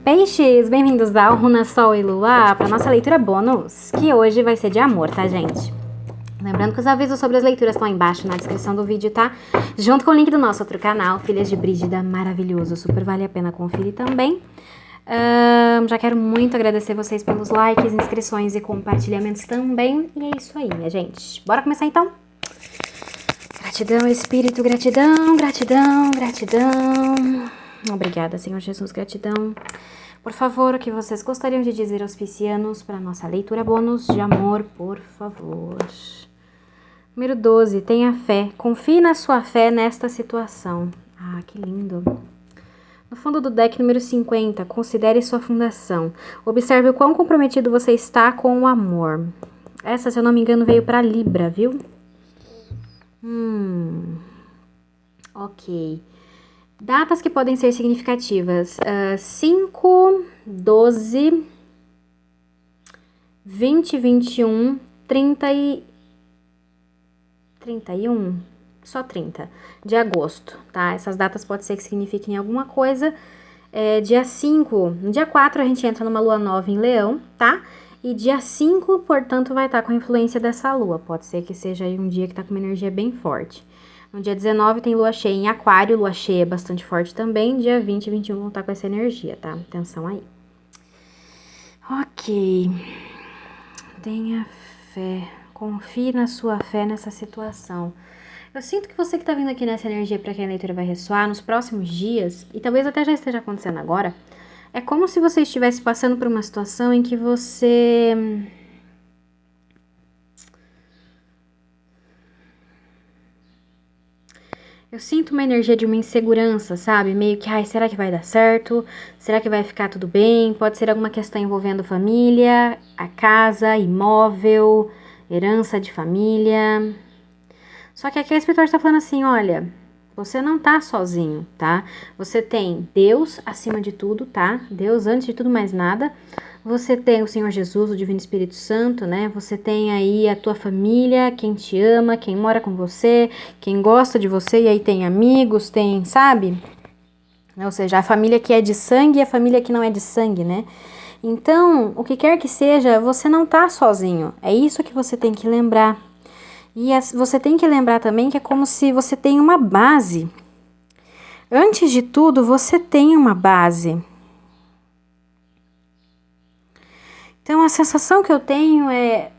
Peixes, bem-vindos ao Runa Sol e Lua para nossa leitura bônus, que hoje vai ser de amor, tá, gente? Lembrando que os avisos sobre as leituras estão aí embaixo na descrição do vídeo, tá? Junto com o link do nosso outro canal, Filhas de Brígida, maravilhoso, super vale a pena conferir também. Já quero muito agradecer vocês pelos likes, inscrições e compartilhamentos também. E é isso aí, minha gente. Bora começar então? Gratidão, Espírito, gratidão, gratidão, gratidão. Obrigada, Senhor Jesus, gratidão. Por favor, o que vocês gostariam de dizer aos piscianos para nossa leitura bônus de amor, por favor. Número 12, tenha fé. Confie na sua fé nesta situação. Ah, que lindo. No fundo do deck, número 50, considere sua fundação. Observe o quão comprometido você está com o amor. Essa, se eu não me engano, veio para Libra, viu? Ok. Datas que podem ser significativas. 5, 12, 20, 21, 30 e... 31? Só 30 de agosto, tá? Essas datas pode ser que signifiquem alguma coisa. Dia 5, no dia 4 a gente entra numa lua nova em Leão, tá? E dia 5, portanto, vai estar com a influência dessa lua. Pode ser que seja aí um dia que tá com uma energia bem forte. No dia 19 tem lua cheia em Aquário, lua cheia é bastante forte também. Dia 20 e 21 vão estar com essa energia, tá? Atenção aí. Ok. Tenha fé. Confie na sua fé nessa situação. Eu sinto que você que tá vindo aqui nessa energia para quem a leitura vai ressoar nos próximos dias, e talvez até já esteja acontecendo agora, é como se você estivesse passando por uma situação em que você... Eu sinto uma energia de uma insegurança, sabe? Meio que, ai, será que vai dar certo? Será que vai ficar tudo bem? Pode ser alguma questão envolvendo família, a casa, imóvel, herança de família. Só que aqui a espiritual está falando assim, olha, você não tá sozinho, tá? Você tem Deus acima de tudo, tá? Deus antes de tudo mais nada. Você tem o Senhor Jesus, o Divino Espírito Santo, né? Você tem aí a tua família, quem te ama, quem mora com você, quem gosta de você, e aí tem amigos, tem, sabe? Ou seja, a família que é de sangue e a família que não é de sangue, né? Então, o que quer que seja, você não tá sozinho. É isso que você tem que lembrar. E você tem que lembrar também que é como se você tem uma base. Antes de tudo, você tem uma base. Então, a sensação que eu tenho é,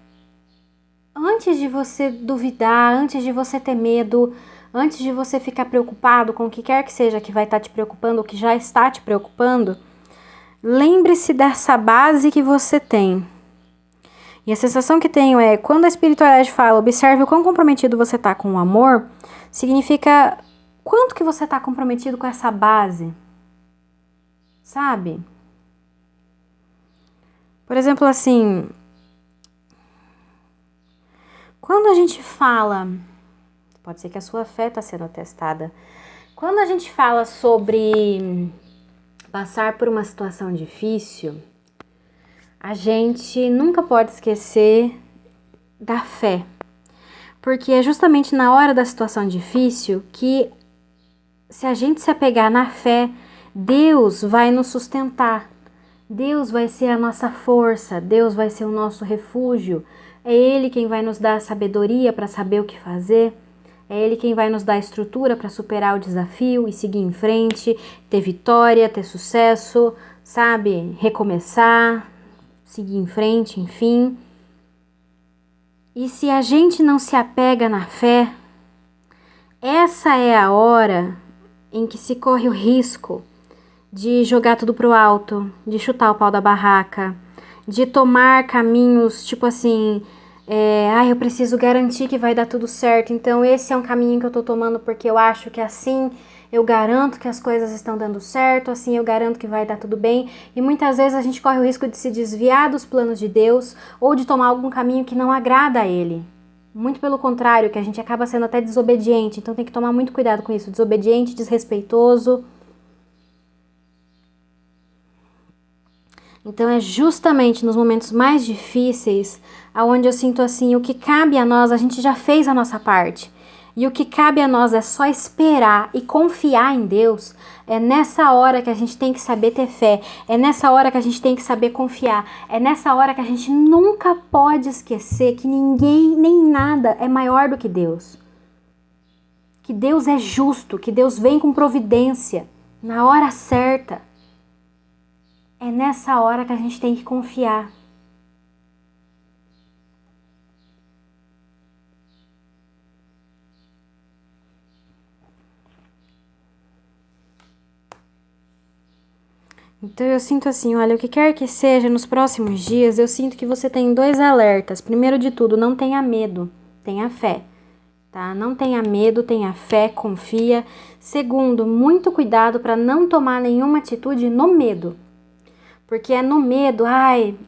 antes de você duvidar, antes de você ter medo, antes de você ficar preocupado com o que quer que seja que vai estar te preocupando ou que já está te preocupando, lembre-se dessa base que você tem. E a sensação que tenho é, quando a espiritualidade fala, observe o quão comprometido você está com o amor, significa quanto que você está comprometido com essa base, sabe? Por exemplo, assim, quando a gente fala, pode ser que a sua fé está sendo testada, quando a gente fala sobre passar por uma situação difícil, a gente nunca pode esquecer da fé, porque é justamente na hora da situação difícil que, se a gente se apegar na fé, Deus vai nos sustentar, Deus vai ser a nossa força, Deus vai ser o nosso refúgio, é Ele quem vai nos dar a sabedoria para saber o que fazer, é Ele quem vai nos dar a estrutura para superar o desafio e seguir em frente, ter vitória, ter sucesso, sabe, recomeçar, seguir em frente, enfim. E se a gente não se apega na fé, essa é a hora em que se corre o risco de jogar tudo pro alto, de chutar o pau da barraca, de tomar caminhos tipo assim, eu preciso garantir que vai dar tudo certo, então esse é um caminho que eu tô tomando porque eu acho que assim eu garanto que as coisas estão dando certo, assim eu garanto que vai dar tudo bem, e muitas vezes a gente corre o risco de se desviar dos planos de Deus ou de tomar algum caminho que não agrada a Ele. Muito pelo contrário, que a gente acaba sendo até desobediente, então tem que tomar muito cuidado com isso, desobediente, desrespeitoso. Então é justamente nos momentos mais difíceis aonde eu sinto assim, o que cabe a nós, a gente já fez a nossa parte. e o que cabe a nós é só esperar e confiar em Deus, é nessa hora que a gente tem que saber ter fé, é nessa hora que a gente tem que saber confiar, é nessa hora que a gente nunca pode esquecer que ninguém nem nada é maior do que Deus. Que Deus é justo, que Deus vem com providência na hora certa. É nessa hora que a gente tem que confiar. Então eu sinto assim, olha, o que quer que seja nos próximos dias, eu sinto que você tem 2 alertas. Primeiro de tudo, não tenha medo, tenha fé, tá? Não tenha medo, tenha fé, confia. Segundo, muito cuidado para não tomar nenhuma atitude no medo. Porque é no medo,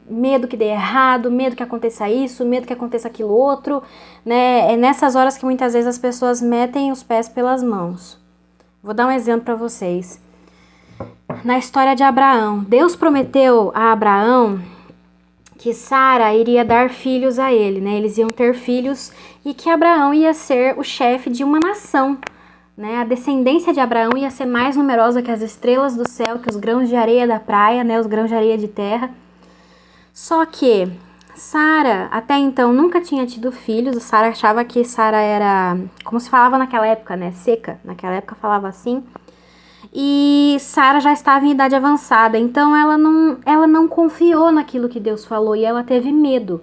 medo que dê errado, medo que aconteça isso, medo que aconteça aquilo outro, né? É nessas horas que muitas vezes as pessoas metem os pés pelas mãos. Vou dar um exemplo para vocês. Na história de Abraão, Deus prometeu a Abraão que Sara iria dar filhos a ele, né? Eles iam ter filhos e que Abraão ia ser o chefe de uma nação, né? A descendência de Abraão ia ser mais numerosa que as estrelas do céu, que os grãos de areia da praia, né? Os grãos de areia de terra. Só que Sara, até então, nunca tinha tido filhos. Sara achava que Sara era, como se falava naquela época, né? Seca. Naquela época falava assim. E Sara já estava em idade avançada, então ela não confiou naquilo que Deus falou e ela teve medo.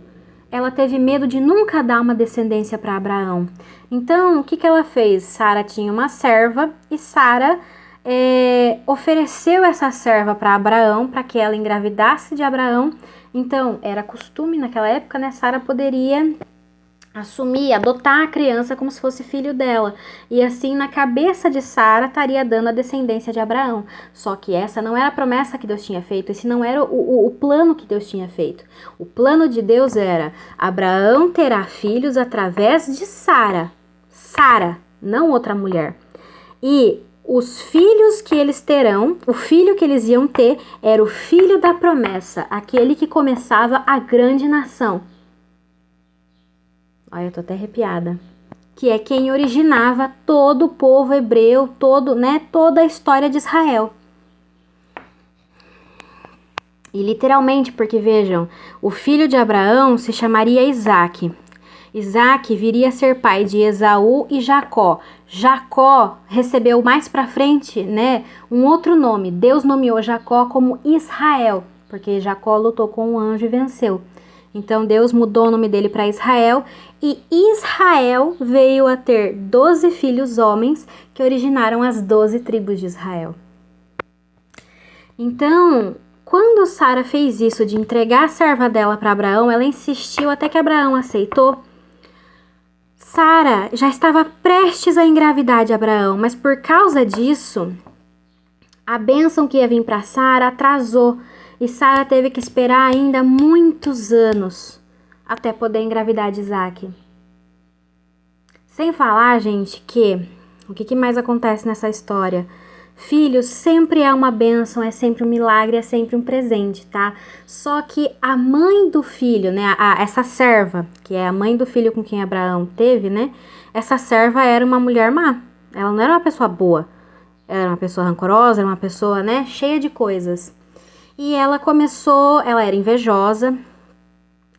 Ela teve medo de nunca dar uma descendência para Abraão. Então, o que ela fez? Sara tinha uma serva e Sara ofereceu essa serva para Abraão, para que ela engravidasse de Abraão. Então, era costume naquela época, né? Sara poderia assumir, adotar a criança como se fosse filho dela. E assim, na cabeça de Sara, estaria dando a descendência de Abraão. Só que essa não era a promessa que Deus tinha feito, esse não era o plano que Deus tinha feito. O plano de Deus era: Abraão terá filhos através de Sara. Sara, não outra mulher. E os filhos que eles terão, o filho que eles iam ter, era o filho da promessa, aquele que começava a grande nação. Olha, eu tô até arrepiada. Que é quem originava todo o povo hebreu, toda a história de Israel. E literalmente, porque vejam, o filho de Abraão se chamaria Isaque. Isaque viria a ser pai de Esaú e Jacó. Jacó recebeu mais pra frente, né, um outro nome. Deus nomeou Jacó como Israel, porque Jacó lutou com um anjo e venceu. Então Deus mudou o nome dele para Israel e Israel veio a ter 12 filhos homens que originaram as 12 tribos de Israel. Então, quando Sara fez isso de entregar a serva dela para Abraão, ela insistiu até que Abraão aceitou. Sara já estava prestes a engravidar de Abraão, mas por causa disso, a bênção que ia vir para Sara atrasou. E Sara teve que esperar ainda muitos anos até poder engravidar de Isaque. Sem falar, gente, que o que mais acontece nessa história? Filhos sempre é uma bênção, é sempre um milagre, é sempre um presente, tá? Só que a mãe do filho, né, essa serva, que é a mãe do filho com quem Abraão teve, né? Essa serva era uma mulher má. Ela não era uma pessoa boa. Ela era uma pessoa rancorosa, era uma pessoa, né, cheia de coisas. E ela era invejosa,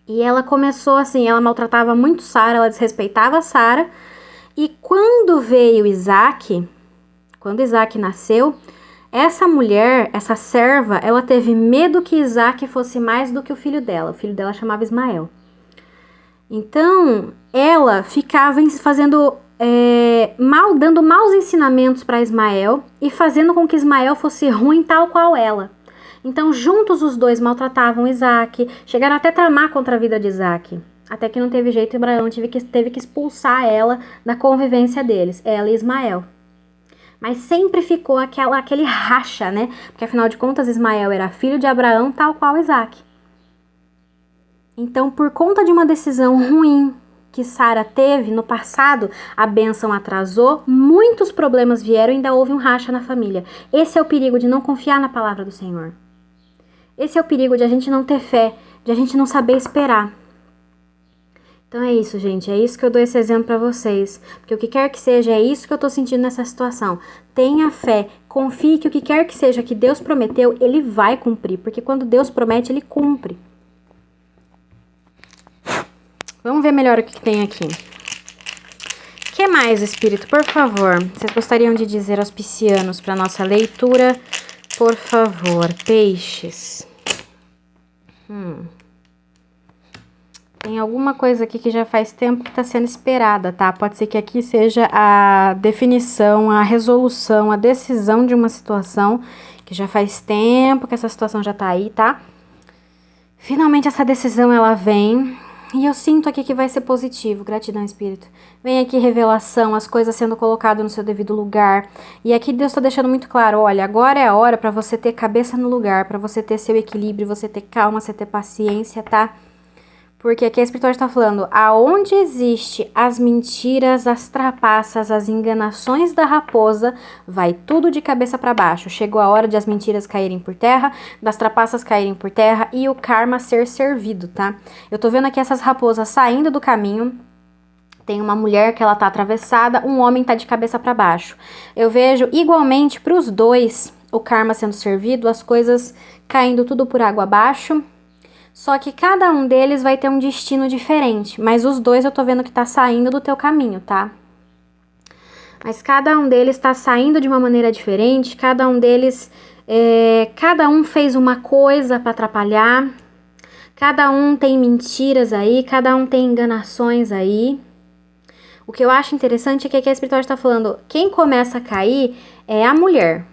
e ela começou assim, ela maltratava muito Sara, ela desrespeitava Sara, e quando Isaque nasceu, essa mulher, essa serva, ela teve medo que Isaque fosse mais do que o filho dela chamava Ismael. Então, ela ficava dando maus ensinamentos para Ismael, e fazendo com que Ismael fosse ruim tal qual ela. Então, juntos os dois maltratavam Isaque, chegaram até a tramar contra a vida de Isaque. Até que não teve jeito e Abraão teve que expulsar ela da convivência deles, ela e Ismael. Mas sempre ficou aquele racha, né? Porque afinal de contas Ismael era filho de Abraão, tal qual Isaque. Então, por conta de uma decisão ruim que Sara teve no passado, a bênção atrasou, muitos problemas vieram e ainda houve um racha na família. Esse é o perigo de não confiar na palavra do Senhor. Esse é o perigo de a gente não ter fé, de a gente não saber esperar. Então é isso, gente. É isso que eu dou esse exemplo pra vocês. Porque o que quer que seja, é isso que eu tô sentindo nessa situação. Tenha fé. Confie que o que quer que seja que Deus prometeu, Ele vai cumprir. Porque quando Deus promete, Ele cumpre. Vamos ver melhor o que tem aqui. O que mais, Espírito? Por favor. Vocês gostariam de dizer aos piscianos para nossa leitura? Por favor. Peixes. Tem alguma coisa aqui que já faz tempo que está sendo esperada, tá? Pode ser que aqui seja a definição, a resolução, a decisão de uma situação que já faz tempo que essa situação já tá aí, tá? Finalmente essa decisão ela vem e eu sinto aqui que vai ser positivo. Gratidão, Espírito. Vem aqui revelação, as coisas sendo colocadas no seu devido lugar. E aqui Deus está deixando muito claro, olha, agora é a hora para você ter cabeça no lugar, para você ter seu equilíbrio, você ter calma, você ter paciência, tá? Porque aqui a espiritualidade está falando, aonde existe as mentiras, as trapaças, as enganações da raposa, vai tudo de cabeça para baixo. Chegou a hora de as mentiras caírem por terra, das trapaças caírem por terra e o karma ser servido, tá? Eu tô vendo aqui essas raposas saindo do caminho. Tem uma mulher que ela tá atravessada, um homem tá de cabeça para baixo. Eu vejo igualmente para os dois o karma sendo servido, as coisas caindo tudo por água abaixo. Só que cada um deles vai ter um destino diferente. Mas os dois eu tô vendo que tá saindo do teu caminho, tá? Mas cada um deles tá saindo de uma maneira diferente. Cada um deles... cada um fez uma coisa pra atrapalhar. Cada um tem mentiras aí. Cada um tem enganações aí. O que eu acho interessante é que aqui a espiritualidade tá falando... Quem começa a cair é a mulher.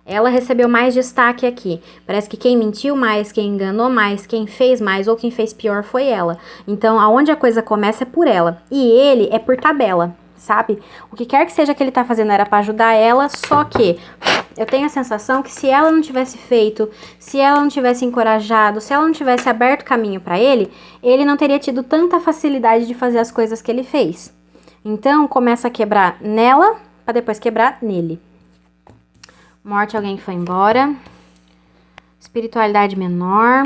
Ela recebeu mais destaque aqui. Parece que quem mentiu mais, quem enganou mais, quem fez mais ou quem fez pior foi ela. Então, aonde a coisa começa é por ela. E ele é por tabela, sabe? O que quer que seja que ele tá fazendo era pra ajudar ela, só que eu tenho a sensação que se ela não tivesse feito, se ela não tivesse encorajado, se ela não tivesse aberto caminho pra ele, ele não teria tido tanta facilidade de fazer as coisas que ele fez. Então, começa a quebrar nela, pra depois quebrar nele. Morte, alguém que foi embora. Espiritualidade menor.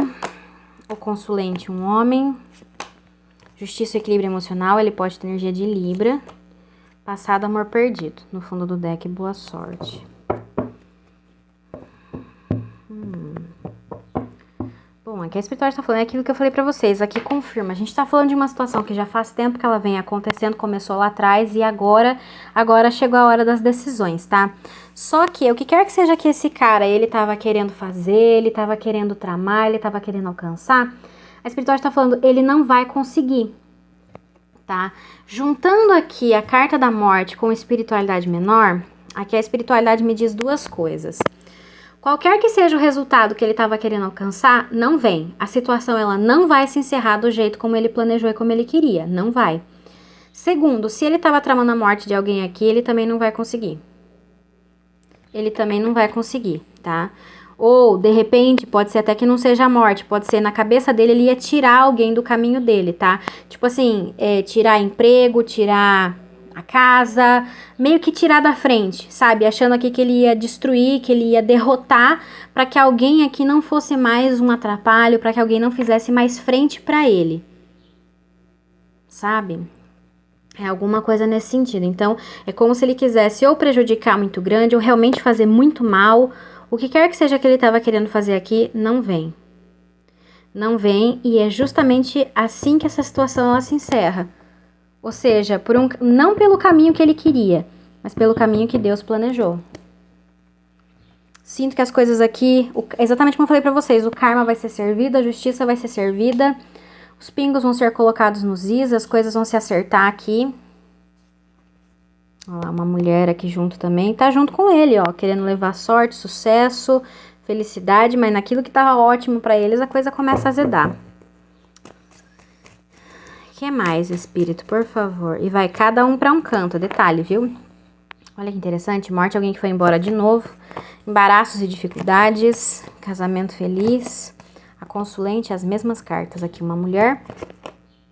O consulente, um homem. Justiça e equilíbrio emocional, ele pode ter energia de Libra. Passado, amor perdido. No fundo do deck, boa sorte. Bom, aqui a espiritualidade tá falando, é aquilo que eu falei pra vocês, aqui confirma. A gente tá falando de uma situação que já faz tempo que ela vem acontecendo, começou lá atrás e agora chegou a hora das decisões, tá? Só que o que quer que seja que esse cara, ele tava querendo fazer, ele tava querendo tramar, ele tava querendo alcançar, a espiritualidade tá falando, ele não vai conseguir, tá? Juntando aqui a carta da morte com a espiritualidade menor, aqui a espiritualidade me diz duas coisas. Qualquer que seja o resultado que ele estava querendo alcançar, não vem. A situação ela não vai se encerrar do jeito como ele planejou e como ele queria. Não vai. Segundo, se ele estava tramando a morte de alguém aqui, ele também não vai conseguir. Ele também não vai conseguir, tá? Ou, de repente, pode ser até que não seja a morte. Pode ser na cabeça dele, ele ia tirar alguém do caminho dele, tá? Tipo assim, tirar emprego, tirar... a casa, meio que tirar da frente, sabe? Achando aqui que ele ia destruir, que ele ia derrotar, para que alguém aqui não fosse mais um atrapalho, para que alguém não fizesse mais frente para ele. Sabe? É alguma coisa nesse sentido. Então, é como se ele quisesse ou prejudicar muito grande, ou realmente fazer muito mal. O que quer que seja que ele estava querendo fazer aqui, não vem. Não vem, e é justamente assim que essa situação ela se encerra. Ou seja, não pelo caminho que ele queria, mas pelo caminho que Deus planejou. Sinto que as coisas aqui, exatamente como eu falei pra vocês, o karma vai ser servido, a justiça vai ser servida, os pingos vão ser colocados nos is, as coisas vão se acertar aqui. Olha lá, uma mulher aqui junto também, tá junto com ele, ó, querendo levar sorte, sucesso, felicidade, mas naquilo que tava ótimo pra eles, a coisa começa a azedar. O que mais, espírito, por favor? E vai cada um para um canto, detalhe, viu? Olha que interessante, morte, alguém que foi embora de novo, embaraços e dificuldades, casamento feliz, a consulente, as mesmas cartas aqui, uma mulher,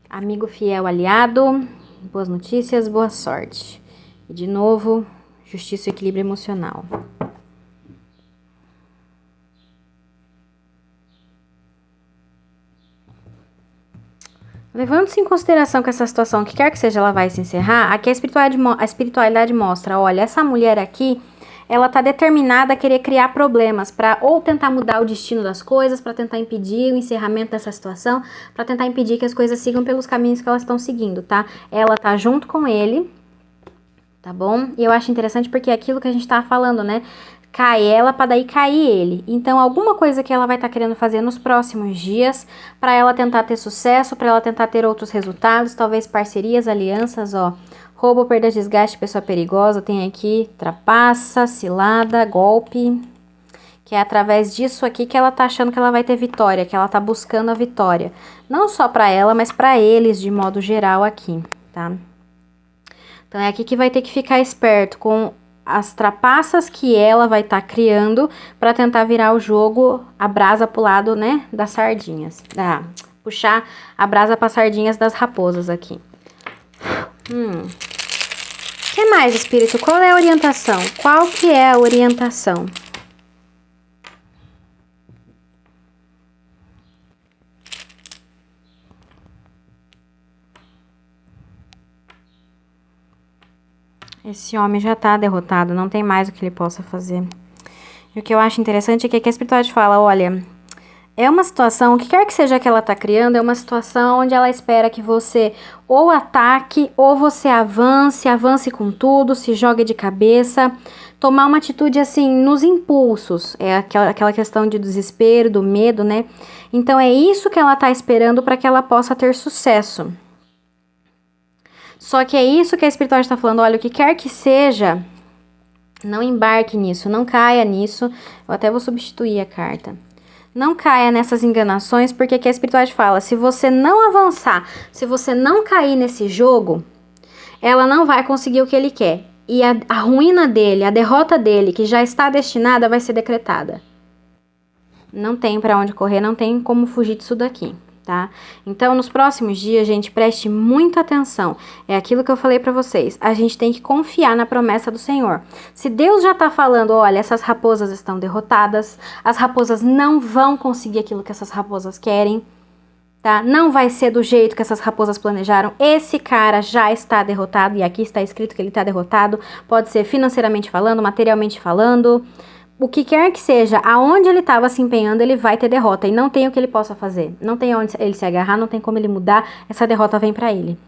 amigo fiel, aliado, boas notícias, boa sorte. E de novo, justiça e equilíbrio emocional. Levando-se em consideração que essa situação, que quer que seja, ela vai se encerrar, aqui a espiritualidade mostra, olha, essa mulher aqui, ela tá determinada a querer criar problemas para ou tentar mudar o destino das coisas, para tentar impedir o encerramento dessa situação, para tentar impedir que as coisas sigam pelos caminhos que elas estão seguindo, tá? Ela tá junto com ele, tá bom? E eu acho interessante porque é aquilo que a gente tava falando, né? Cai ela para daí cair ele. Então, alguma coisa que ela vai estar querendo fazer nos próximos dias para ela tentar ter sucesso, para ela tentar ter outros resultados, talvez parcerias, alianças, ó. Roubo, perda, desgaste, pessoa perigosa, tem aqui trapaça, cilada, golpe, que é através disso aqui que ela tá achando que ela vai ter vitória, que ela tá buscando a vitória. Não só para ela, mas para eles de modo geral aqui, tá? Então, é aqui que vai ter que ficar esperto com as trapaças que ela vai estar criando para tentar virar o jogo, a brasa pro lado, né, das sardinhas. Puxar a brasa para sardinhas das raposas aqui. O que mais, espírito? Qual é a orientação? Qual que é a orientação? Esse homem já tá derrotado, não tem mais o que ele possa fazer. E o que eu acho interessante é que aqui a espiritualidade fala, olha, é uma situação, o que quer que seja que ela tá criando, é uma situação onde ela espera que você ou ataque, ou você avance com tudo, se jogue de cabeça, tomar uma atitude assim, nos impulsos, é aquela questão de desespero, do medo, né? Então é isso que ela tá esperando para que ela possa ter sucesso. Só que é isso que a espiritualidade está falando, olha, o que quer que seja, não embarque nisso, não caia nisso. Eu até vou substituir a carta. Não caia nessas enganações, porque aqui a espiritualidade fala, se você não avançar, se você não cair nesse jogo, ela não vai conseguir o que ele quer. E a ruína dele, a derrota dele, que já está destinada, vai ser decretada. Não tem para onde correr, não tem como fugir disso daqui. Tá? Então, nos próximos dias, gente, preste muita atenção. É aquilo que eu falei para vocês. A gente tem que confiar na promessa do Senhor. Se Deus já tá falando, olha, essas raposas estão derrotadas, as raposas não vão conseguir aquilo que essas raposas querem, tá? Não vai ser do jeito que essas raposas planejaram. Esse cara já está derrotado, e aqui está escrito que ele está derrotado. Pode ser financeiramente falando, materialmente falando. O que quer que seja, aonde ele estava se empenhando, ele vai ter derrota. E não tem o que ele possa fazer. Não tem onde ele se agarrar, não tem como ele mudar. Essa derrota vem para ele.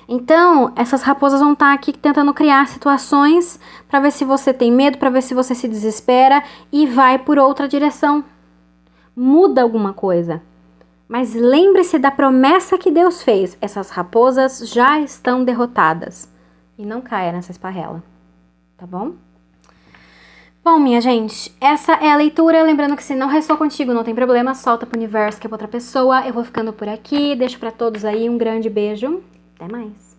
Então, essas raposas vão estar aqui tentando criar situações para ver se você tem medo, para ver se você se desespera e vai por outra direção. Muda alguma coisa. Mas lembre-se da promessa que Deus fez. Essas raposas já estão derrotadas. E não caia nessa esparrela. Tá bom? Bom, minha gente, essa é a leitura. Lembrando que se não ressoou contigo, não tem problema, solta pro universo que é pra outra pessoa. Eu vou ficando por aqui, deixo pra todos aí um grande beijo. Até mais.